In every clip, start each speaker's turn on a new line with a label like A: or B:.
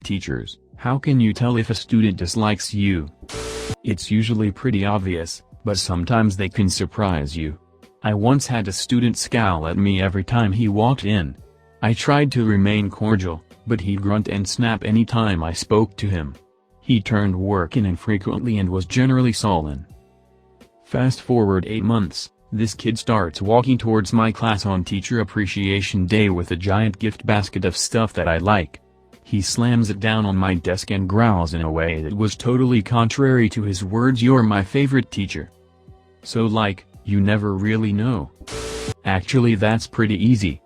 A: Teachers, how can you tell if a student dislikes you? It's usually pretty obvious, but sometimes they can surprise you. I once had a student scowl at me every time he walked in. I tried to remain cordial, but he'd grunt and snap any time I spoke to him. He turned work in infrequently and was generally sullen. Fast forward 8 months, this kid starts walking towards my class on Teacher Appreciation Day with a giant gift basket of stuff that I like. He slams it down on my desk and growls in a way that was totally contrary to his words, "You're my favorite teacher." So like, you never really know. Actually, that's pretty easy.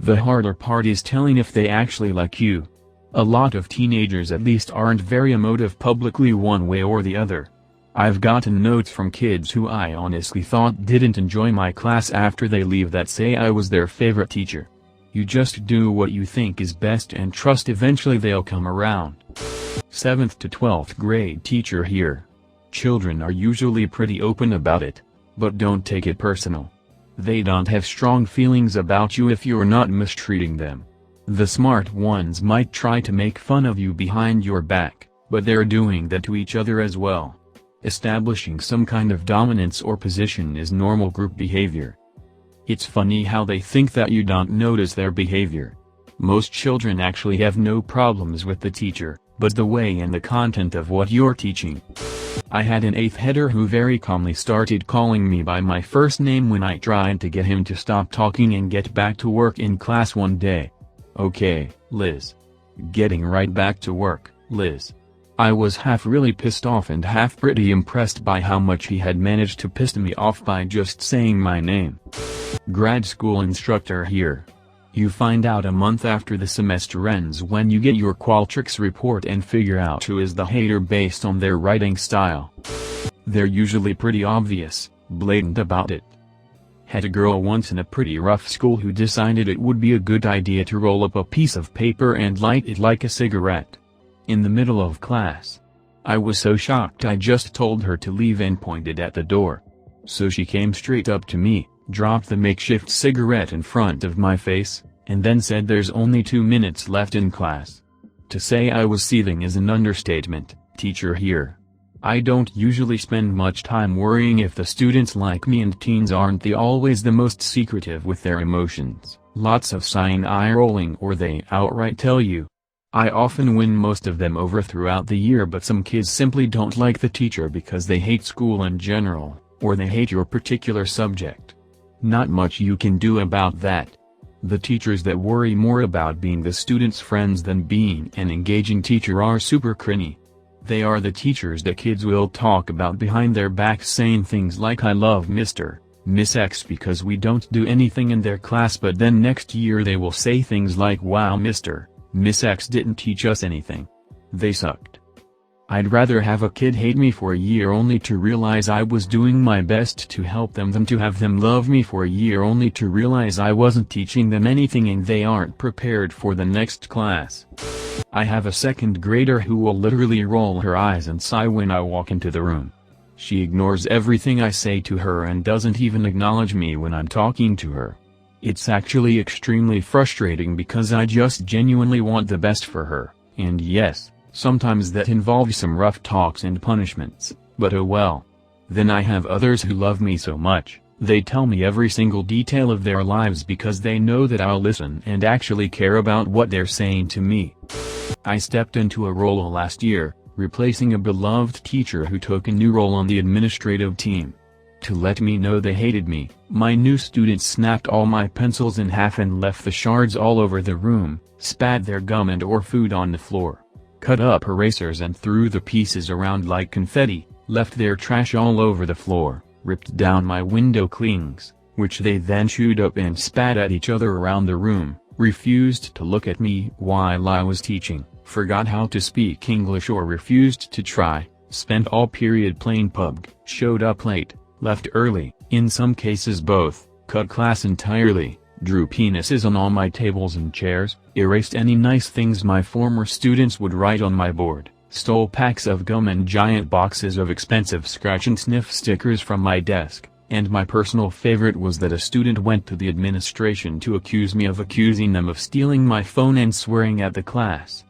A: The harder part is telling if they actually like you. A lot of teenagers at least aren't very emotive publicly one way or the other. I've gotten notes from kids who I honestly thought didn't enjoy my class after they leave that say I was their favorite teacher. You just do what you think is best and trust eventually they'll come around. 7th to 12th grade teacher here. Children are usually pretty open about it, but don't take it personal. They don't have strong feelings about you if you're not mistreating them. The smart ones might try to make fun of you behind your back, but they're doing that to each other as well. Establishing some kind of dominance or position is normal group behavior. It's funny how they think that you don't notice their behavior. Most children actually have no problems with the teacher, but the way and the content of what you're teaching. I had an 8th header who very calmly started calling me by my first name when I tried to get him to stop talking and get back to work in class one day. Okay, Liz. Getting right back to work, Liz. I was half really pissed off and half pretty impressed by how much he had managed to piss me off by just saying my name. Grad school instructor here. You find out a month after the semester ends when you get your Qualtrics report and figure out who is the hater based on their writing style. They're usually pretty obvious, blatant about it. Had a girl once in a pretty rough school who decided it would be a good idea to roll up a piece of paper and light it like a cigarette. In the middle of class. I was so shocked I just told her to leave and pointed at the door. So she came straight up to me, dropped the makeshift cigarette in front of my face, and then said there's only 2 minutes left in class. To say I was seething is an understatement, teacher here. I don't usually spend much time worrying if the students like me, and teens aren't always the most secretive with their emotions. Lots of sighing, eye rolling, or they outright tell you. I often win most of them over throughout the year, but some kids simply don't like the teacher because they hate school in general, or they hate your particular subject. Not much you can do about that. The teachers that worry more about being the student's friends than being an engaging teacher are super cringy. They are the teachers that kids will talk about behind their backs, saying things like "I love Mr. Miss X because we don't do anything in their class," but then next year they will say things like "Wow, Mr. Miss X didn't teach us anything. They sucked." I'd rather have a kid hate me for a year only to realize I was doing my best to help them than to have them love me for a year only to realize I wasn't teaching them anything and they aren't prepared for the next class. I have a 2nd grader who will literally roll her eyes and sigh when I walk into the room. She ignores everything I say to her and doesn't even acknowledge me when I'm talking to her. It's actually extremely frustrating because I just genuinely want the best for her, and yes, sometimes that involves some rough talks and punishments, but oh well. Then I have others who love me so much, they tell me every single detail of their lives because they know that I'll listen and actually care about what they're saying to me. I stepped into a role last year, replacing a beloved teacher who took a new role on the administrative team. To let me know they hated me, my new students snapped all my pencils in half and left the shards all over the room, spat their gum and or food on the floor, cut up erasers and threw the pieces around like confetti, left their trash all over the floor, ripped down my window clings, which they then chewed up and spat at each other around the room, refused to look at me while I was teaching, forgot how to speak English or refused to try, spent all period playing PUBG, showed up late, left early, in some cases both, cut class entirely, drew penises on all my tables and chairs, erased any nice things my former students would write on my board, stole packs of gum and giant boxes of expensive scratch and sniff stickers from my desk, and my personal favorite was that a student went to the administration to accuse me of accusing them of stealing my phone and swearing at the class.